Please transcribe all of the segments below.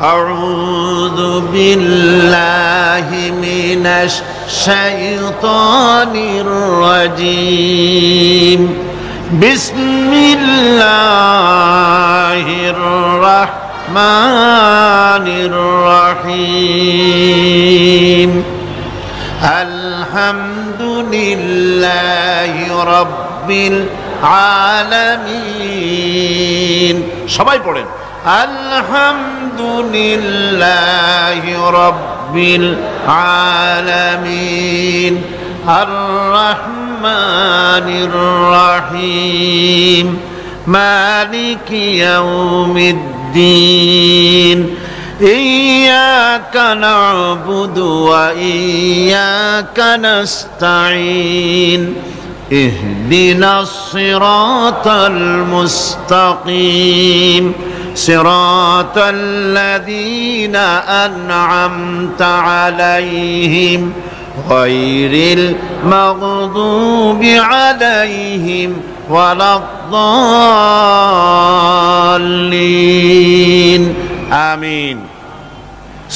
أعوذ بالله من الشيطان الرجيم بسم الله الرحمن الرحيم الحمد لله رب العالمين সবাই পড়েন الحمد لله رب العالمين الرحمن الرحيم مالك يوم الدين إياك نعبد وإياك نستعين اهدنا الصراط المستقيم صراط الذين أنعمت عليهم غير المغضوب عليهم ولا الضالين آمين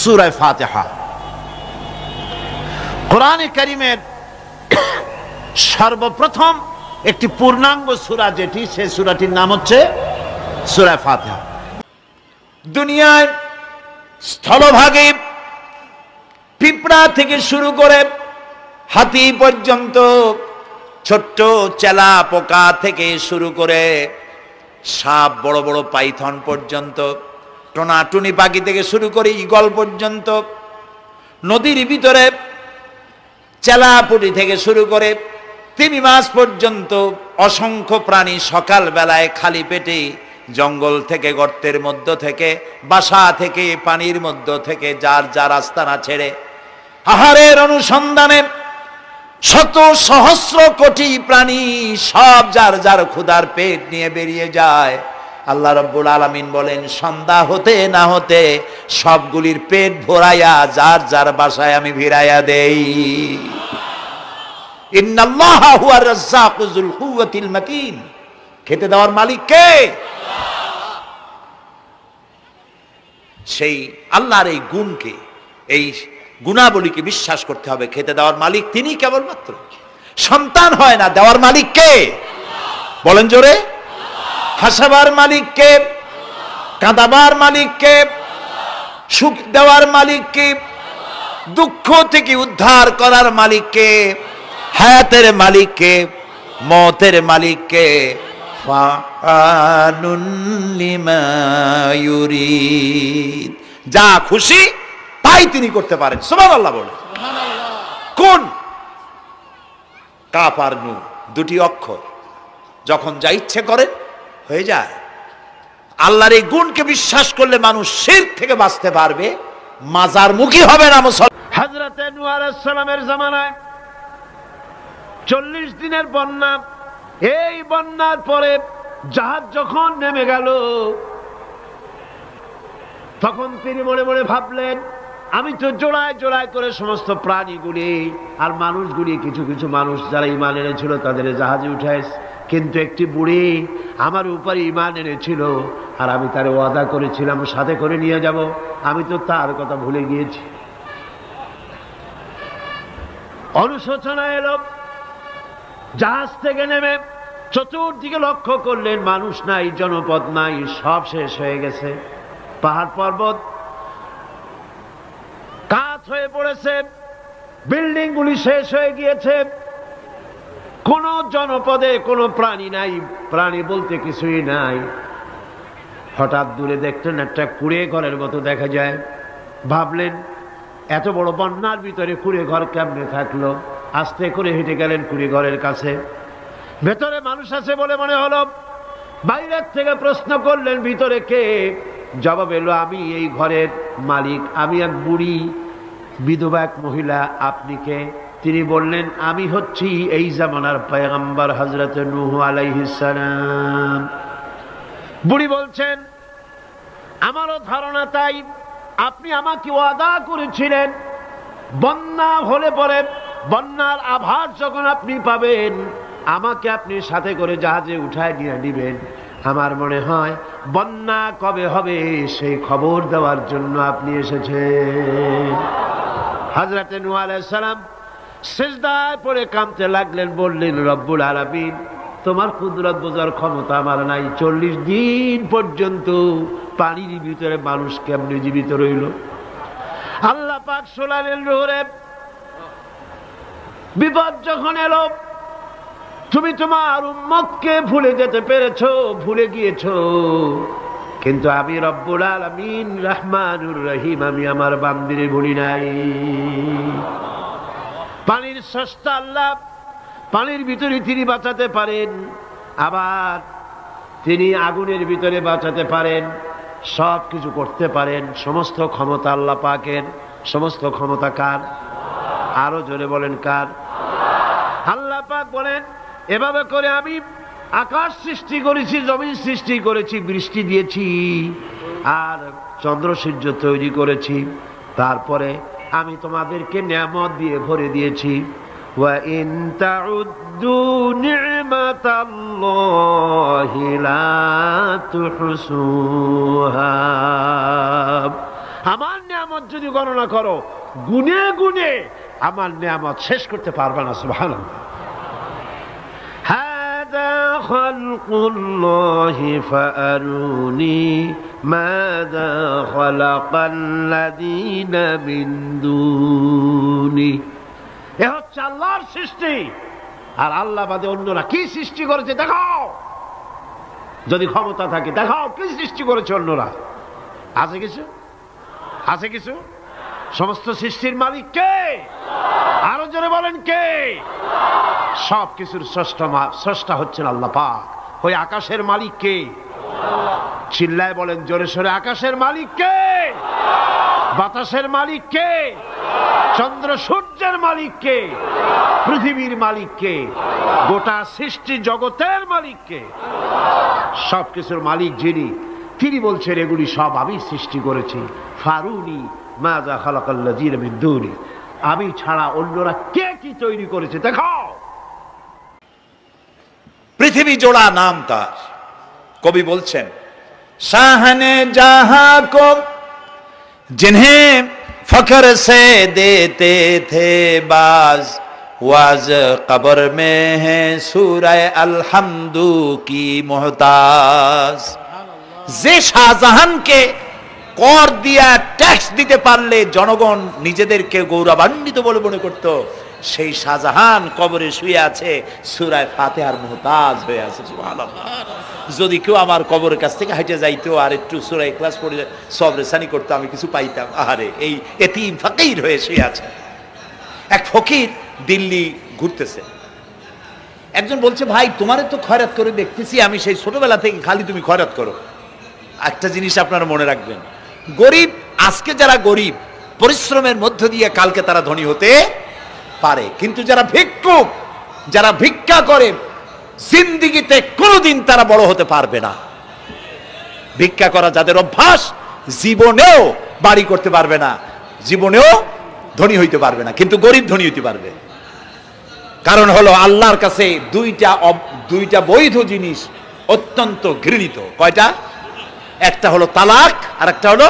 সূরা ফাতিহা কোরআনে কারীমের সর্বপ্রথম একটি পূর্ণাঙ্গ সূরা যেটি সেই সূরাটির নাম হচ্ছে সূরা ফাতিহা। দুনিয়ায় স্থলভাগে পিঁপড়া থেকে শুরু করে হাতি পর্যন্ত, ছোট্ট চেলা পোকা থেকে শুরু করে সাপ, বড় বড় পাইথন পর্যন্ত, টোনাটুনি পাখি থেকে শুরু করে ঈগল পর্যন্ত, নদীর ভিতরে চেলাপুটি থেকে শুরু করে তিমি মাছ পর্যন্ত অসংখ্য প্রাণী সকাল বেলায় খালি পেটে জঙ্গল থেকে, গর্তের মধ্য থেকে, বাসা থেকে, পানির মধ্য থেকে যার যার আস্তানা ছেড়ে আহারের অনুসন্ধানে শত সহস্র কোটি প্রাণী সব যার যার ক্ষুধার পেট নিয়ে বেরিয়ে যায়। আল্লাহ রাব্বুল আলামিন বলেন, সন্ধ্যা হতে না হতে সবগুলির পেট ভরাইয়া যার যার বাসায় আমি ভিড়াইয়া দেই। ইন্নাল্লাহা হুয়ার রাজ্জাকু যুল কুওয়াতিল মাতিন। খেতে দেওয়ার মালিক কে? সেই আল্লাহর এই গুণকে, এই গুণাবলীকে বিশ্বাস করতে হবে। খেতে দেওয়ার মালিক তিনি কেবলমাত্র। সন্তান হয় না, দেওয়ার মালিক কে? বলেন জোরে। হাসাবার মালিক কে? কাঁদাবার মালিক কে? সুখ দেওয়ার মালিক কে? দুঃখ থেকে উদ্ধার করার মালিক কে? হায়াতের মালিক কে? মওতের মালিক কে? ফাআলুন লিমা ইউরিদ। যা খুশি তাই তিনি করতে পারেন। সুবহানাল্লাহ বলে। কোন? কাফ আর নুন, দুটি অক্ষর, যখন যা ইচ্ছে করেন হয়ে যায়। আল্লাহর এই গুণকে বিশ্বাস করলে মানুষ শিরক থেকে বাঁচতে পারবে, মাজার মুখী হবে না। হযরতে নূহ আলাইহিস সালামের জামানায় 40 দিনের বন্যা। এই বন্যার পরে জাহাজ যখন নেমে গেল, তখন তিনি মনে মনে ভাবলেন, আমি তো জোড়ায় জোড়ায় করে সমস্ত প্রাণীগুলি আর মানুষগুলি, কিছু কিছু মানুষ যারা ঈমান এনেছিল তাদের জাহাজে উঠাইছে, কিন্তু একটি বুড়ি আমার উপরে ঈমান এনেছিল আর আমি তার ওয়াদা করেছিলাম সাথে করে নিয়ে যাব, আমি তো তার কথা ভুলে গিয়েছি। অনুশোচনা এলো। জাহাজ থেকে নেমে চতুর্দিকে লক্ষ্য করলেন, মানুষ নাই, জনপদ নাই, সব শেষ হয়ে গেছে। পাহাড় পর্বত কাঠ হয়ে পড়েছে, বিল্ডিং গুলি শেষ হয়ে গিয়েছে, কোন জনপদে কোনো প্রাণী নাই, প্রাণী বলতে কিছুই নাই। হঠাৎ দূরে দেখলেন একটা কুঁড়ে ঘরের মতো দেখা যায়। ভাবলেন, এত বড় বন্যার ভিতরে কুঁড়ে ঘর কেমনে থাকলো? আস্তে করে হেঁটে গেলেন কুঁড়ে ঘরের কাছে। ভেতরে মানুষ আছে বলে মনে হলো। বাইরের থেকে প্রশ্ন করলেন, ভিতরে কে? জবাব এলো, আমি এই ঘরের মালিক, আমি এক বুড়ি বিধবা এক মহিলা। আপনি কে? তিনি বললেন, আমি হচ্ছি এই জামানার পয়গম্বর হযরত নূহ আলাইহিস সালাম। বুড়ি বলছেন, আমারও ধারণা তাই। আপনি আমাকে ওয়াদা করেছিলেন বন্যা হলে পরে, বন্যার আভাস যখন আপনি পাবেন আমাকে আপনি সাথে করে জাহাজে উঠায় নিয়ে নেবেন। আমার মনে হয় বন্যা কবে হবে সেই খবর দেওয়ার জন্য আপনি এসেছেন। হযরত নূহ আলাইহিস সালাম সিজদায় পড়ে কাঁদতে লাগলেন, বললেন রব্বুল আলামিন তোমার কুদরত বোঝার ক্ষমতা আমার নাই। 40 দিন পর্যন্ত পানির ভিতরে মানুষ কেমনে জীবিত রইল? আল্লাহ পাক শোনালেন নূরে, বিপদ যখন এলো তুমি তোমার উম্মতকে ভুলে যেতে পেরেছো, ভুলে গিয়েছো, কিন্তু আমি রব্বুল আলামিন রহমানুর রহিম, আমি আমার বান্দিরে ভুলি নাই। পানির স্রষ্টা আল্লাহ, পানির ভিতরে তিনি বাঁচাতে পারেন, আবার তিনি আগুনের ভিতরে বাঁচাতে পারেন, সব কিছু করতে পারেন। সমস্ত ক্ষমতা আল্লাহ পাকের। সমস্ত ক্ষমতা কার? আরো জোরে বলেন কার? আল্লাহ পাক বলেন এভাবে করে আমি আকাশ সৃষ্টি করেছি, জমিন সৃষ্টি করেছি, বৃষ্টি দিয়েছি, আর চন্দ্র সূর্য তৈরি করেছি, তারপরে আমি তোমাদেরকে নিয়ামত দিয়ে ভরে দিয়েছি। ওয়া ইন তাউদ্দু নি'মাতাল্লাহি লা তুহসুহা, আমার নিয়ামত যদি গণনা করো গুনে গুনে আমার নিয়ামত শেষ করতে পারবে না। সুবহানাল্লাহ। হাদা খালকুল্লাহি ফাআরুনি মাযা খালাকাল্লাযীনা মিন দুনি। এ হচ্ছে আল্লাহর সৃষ্টি, আর আল্লাহ বাদে অন্যরা কি সৃষ্টি করেছে দেখাও। যদি ক্ষমতা থাকে দেখাও কি সৃষ্টি করেছে অন্যরা। আছে কিছু? আছে কিছু? সমস্ত সৃষ্টির মালিক কে? আরো জোরে বলেন কে? সব কিছুর স্রষ্টা হচ্ছেন আল্লাহ পাক। ওই আকাশের মালিক কে? চিল্লায় বলেন জোরে সোরে, আকাশের মালিক কে? বাতাসের মালিক কে? চন্দ্র সূর্যের মালিক কে? পৃথিবীর মালিক কে? গোটা সৃষ্টি জগতের মালিক কে? সবকিছুর মালিক যিনি, তিনি বলছেন এগুলি সব আমি সৃষ্টি করেছি। ফারুনি মাযা খালাকাল্লাযীনা মিন দুনি, আমি ছাড়া অন্যরা কে কি তৈরি করেছে দেখাও। পৃথিবী জোড়া নাম তার। কবি বলছেন শাহনে জাহাं को जिन्हें फख्र से देते थे बाज, वाज कब्र में है सूरह अलहम्दु की मोहताज। যে শাহজাহানকে কর দিয়া ট্যাক্স দিতে পারলে জনগণ নিজেদেরকে গৌরবান্বিত বলে মনে করত, সেই শাহজাহান কবরে শুয়ে আছে, সূরা ফাতিহার মুহতাজ হয়ে আছে। সুবহানাল্লাহ। যদি কেউ আমার কবরের কাছ থেকে হেঁটে যাইতো আর একটু সূরা ইখলাস পড়ে সবরে সানি করতো, আমি কিছু পাইতাম। আরে এই এতিম ফকির হয়ে শুয়ে আছে। এক ফকির দিল্লি ঘুরতেছে, একজন বলছে ভাই তোমারে তো খয়রাত করে দেখতেছি আমি সেই ছোটবেলা থেকে, খালি তুমি খয়রাত করো। একটা জিনিস আপনারা মনে রাখবেন, গরিব আজকে যারা গরিব পরিশ্রমের মধ্য দিয়ে কালকে তারা ধনী হতে পারে, কিন্তু যারা ভিক্ষুক, যারা ভিক্ষা করে জিন্দেগিতে কোনোদিন তারা বড় হতে পারবে না। ভিক্ষা করা যাদের অভ্যাস জীবনেও বাড়ি করতে পারবে না, জীবনেও ধনী হইতে পারবে না, কিন্তু গরিব ধনী হইতে পারবে। কারণ হলো আল্লাহর কাছে দুইটা বৈধ জিনিস অত্যন্ত ঘৃণিত। কয়টা? একটা হলো তালাক, আর একটা হলো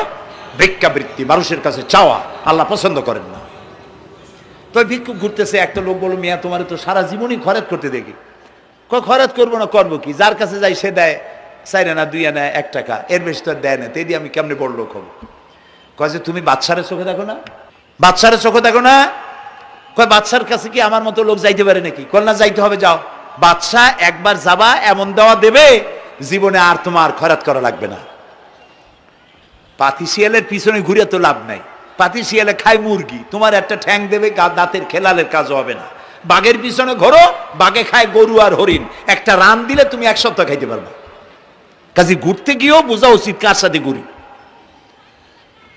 ভিক্ষাবৃত্তি, মানুষের কাছে চাওয়া। আল্লাহ পছন্দ করেন না। তো ভিক্ষুক ঘুরতেছে, একটা লোক বলল মিয়া তোমার তো সারা জীবনই খরচ করতে দেখি। খরচ করবো না, করবো কি? যার কাছে যাই সে দেয় 4 আনা 2 আনা 1 টাকা, এর বেশি তো দেয় না। তেই দিয়ে আমি কেমনে বড় লোক হবো? কয় যে তুমি বাদশারে চোখে দেখো না, বাদশারে চোখে দেখো না। কয় বাদশার কাছে কি আমার মতো লোক যাইতে পারে নাকি? কল না যাইতে হবে, যাও। বাদশা একবার যাবা, এমন দেওয়া দেবে জীবনে আর তোমার খরচ করা লাগবে না। পাতি শিয়ালের পিছনে ঘুরে তো লাভ নাই। পাতি শিয়ালে খায় মুরগি, তোমার একটা ঠ্যাং দেবে, দাঁতের খেলালের কাজও হবে না। বাঘের পিছনে ঘোরো, বাঘে খায় গরু আর হরিণ, একটা রান দিলে তুমি 1 সপ্তাহ খাইতে পারবে। কাজে ঘুরতে গিয়েও বোঝা উচিত কার সাথে ঘুরি।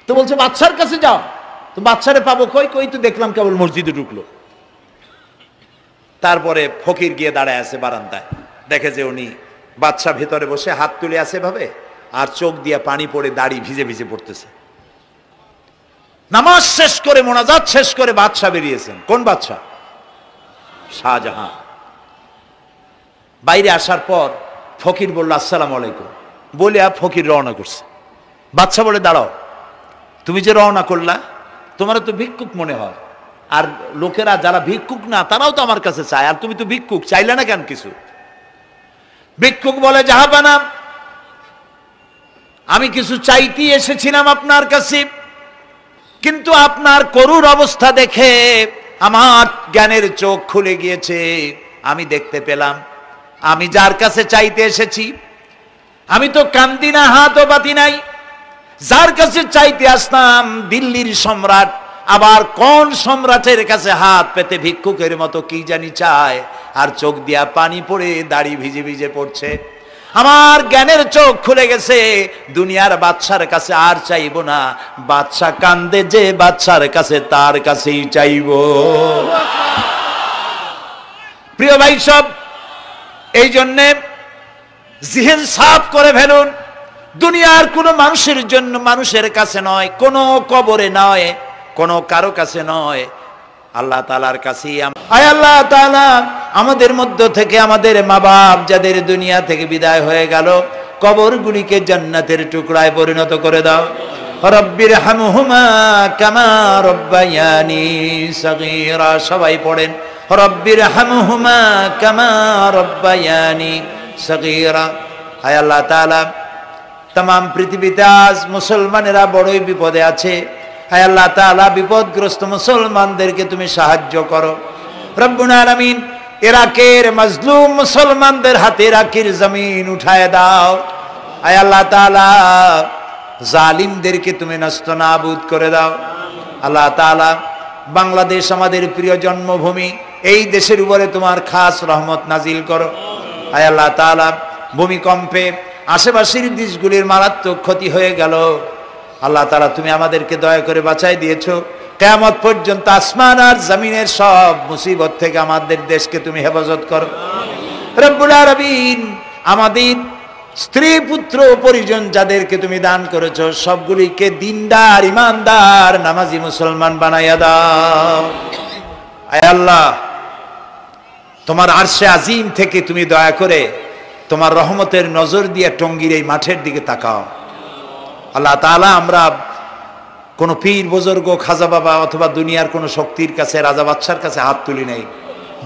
তো বলছে বাদশার কাছে যাও। তো বাদশারে পাবো কই? কই তো দেখলাম কেবল মসজিদে ঢুকলো। তারপরে ফকির গিয়ে দাঁড়ায় আছে বারান্দায়, দেখে যে উনি বাদশা ভেতরে বসে হাত তুলে আছে ভাবে, আর চোখ দিয়ে পানি পড়ে দাড়ি ভিজে ভিজে পড়তেছে। নামাজ শেষ করে মোনাজাত শেষ করে বাদশা বেরিয়েছেন। কোন বাদশা? শাহজাহান। বাইরে আসার পর ফকির বলল আসসালামু আলাইকুম, বলে ফকির রওনা করছে। বাদশা বলে দাঁড়াও, তুমি যে রওনা করলা তোমার তো ভিক্ষুক মনে হয়, আর লোকেরা যারা ভিক্ষুক না তারাও তো আমার কাছে চায়, আর তুমি তো ভিক্ষুক, চাইলে না কেন কিছু? ভিক্ষুক বলে জাহাপানা, আমি কিছু চাইতে এসেছিলাম আপনার কাছে, কিন্তু আপনার করুণ অবস্থা দেখে আমার জ্ঞানের চোখ খুলে গিয়েছে। আমি দেখতে পেলাম আমি যার কাছে চাইতে এসেছি আমি তো কান্দি না, হাতও পাতি নাই। যার কাছে চাইতে আসতাম দিল্লির সম্রাট, আবার কোন সম্রাটের কাছে হাত পেতে ভিক্ষুকের মতো কি জানি চায়, আর চোখ দিয়া পানি পড়ে দাড়ি ভিজে ভিজে পড়ছে। আমার জ্ঞানের চোখ খুলে গেছে, দুনিয়ার বাদশার কাছে আর চাইবো না। বাদশা কান্দে যে বাদশার কাছে, তার কাছেই চাইব। প্রিয় ভাই সব, এই জন্যে জিহেন সাফ করে ফেলুন। দুনিয়ার কোন মানুষের জন্য, মানুষের কাছে নয়, কোন কবরে নয়, কোন কারো কাছে নয়, আল্লাহ তাআলার কাছেই। আয় আল্লাহ তাআলা, আমাদের মধ্য থেকে আমাদের মা বাপ যাদের দুনিয়া থেকে বিদায় হয়ে গেল, কবরগুলিকে জান্নাতের টুকরায় পরিণত করে দাও। রব্বির হামহুমা কামা রব্বায়ানি সগীরা। সবাই পড়েন রব্বির হামহুমা কামা রব্বায়ানি সগীরা। আয় আল্লাহ তাআলা, तमाम পৃথিবীতে আজ মুসলমানেরা বড়ই বিপদে আছে। হায় আল্লাহ তাআলা, বিপদগ্রস্ত মুসলমানদেরকে তুমি সাহায্য করো রব্বুল আলামিন। ইরাকের মাজলুম মুসলমানদের হাতে ইরাকের জমিন উঠায় দাও। হায় আল্লাহ তাআলা, জালিমদেরকে তুমি নস্তনাবুদ করে দাও। আল্লাহ তাআলা, বাংলাদেশ আমাদের প্রিয় জন্মভূমি, এই দেশের উপরে তোমার খাস রহমত নাজিল করো। হায় আল্লাহ তাআলা, ভূমিকম্পে আশেপাশের দেশগুলির মারাত্মক ক্ষতি হয়ে গেল। আল্লাহ তাআলা, তুমি আমাদেরকে দয়া করে বাঁচাই দিয়েছো। কিয়ামত পর্যন্ত আসমান আর জমিনের সব মুসিবত থেকে আমাদের দেশকে তুমি হেফাজত করো রব্বুল আলামিন। আমাদের স্ত্রী পুত্র পরিজন যাদেরকে তুমি দান করেছো, সবগুলিকে দিনদার, ইমানদার, নামাজি মুসলমান বানাইয়া দাও। আয় আল্লাহ, তোমার আরশে আজিম থেকে তুমি দয়া করে তোমার রহমতের নজর দিয়ে টঙ্গীর এই মাঠের দিকে তাকাও। আল্লাহ তাআলা, আমরা কোন পীর বুজুর্গ, খাজা বাবা অথবা দুনিয়ার কোন শক্তির কাছে, রাজা বাদশার কাছে হাত তুলি নাই।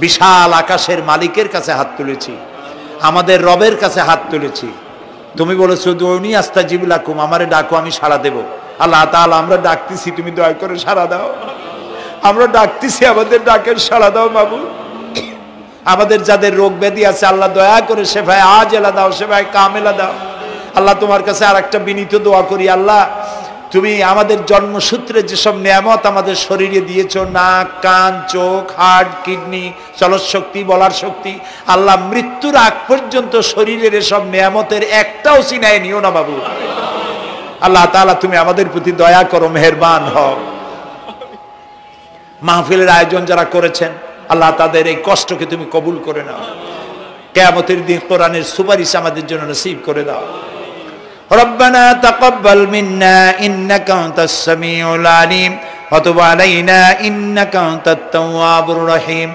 বিশাল আকাশের মালিকের কাছে হাত তুলেছি, আমাদের রবের কাছে হাত তুলেছি। তুমি বলেছো দুনি আস্তাজিব লাকুম, আমারে ডাকো আমি সাড়া দেব। আল্লাহ তাআলা, আমরা ডাকতেছি, তুমি দয়া করে সাড়া দাও। আমরা ডাকতেছি, আমাদের ডাকের সাড়া দাও মাবুদ। আমাদের যাদের রোগ ব্যাধি আছে আল্লাহ দয়া করে শেফায়ে আজেলা দাও, শেফায়ে কামেলা দাও। আল্লাহ তোমার কাছে আর একটা বিনীত দোয়া করি, আল্লাহ তুমি আমাদের জন্মসূত্রে যেসব নিয়ামত আমাদের শরীরে দিয়েছো, নাক, কান, চোখ, হার্ট, কিডনি, চলৎ শক্তি, বলার শক্তি, আল্লাহ মৃত্যুর আগ পর্যন্ত শরীরের এসব নিয়ামতের একটাও চিনায় নিও না বাবু। আল্লাহ তাআলা, তুমি আমাদের প্রতি দয়া করো, মেহেরবান হও। মাহফিলের আয়োজন যারা করেছেন আল্লাহ তাদের এই কষ্টকে তুমি কবুল করে নাও। কিয়ামতের দিন কোরআনের সুপারিশ আমাদের জন্য নসিব করে দাও। রব্বানা তাকাব্বাল মিন্না ইন্নাকা আনতাস সামিউল আলিম ওয়া তুব আলাইনা ইন্নাকা আনতাত তাওয়াবুর রহিম।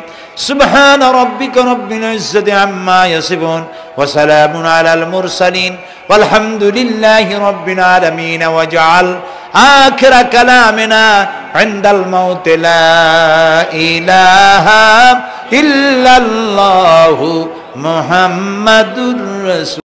সুবহান রাব্বিকা রাব্বিল ইজ্জাতি আম্মা ইয়াসিফুন ওয়া সালামুন আলাল মুরসালিন ওয়ালহামদুলিল্লাহি রাব্বিল আলামিন। ওয়াজআল আখির কালামিনা ইনদাল মাউত লা ইলাহা ইল্লাল্লাহু মুহাম্মাদুর রাসূল।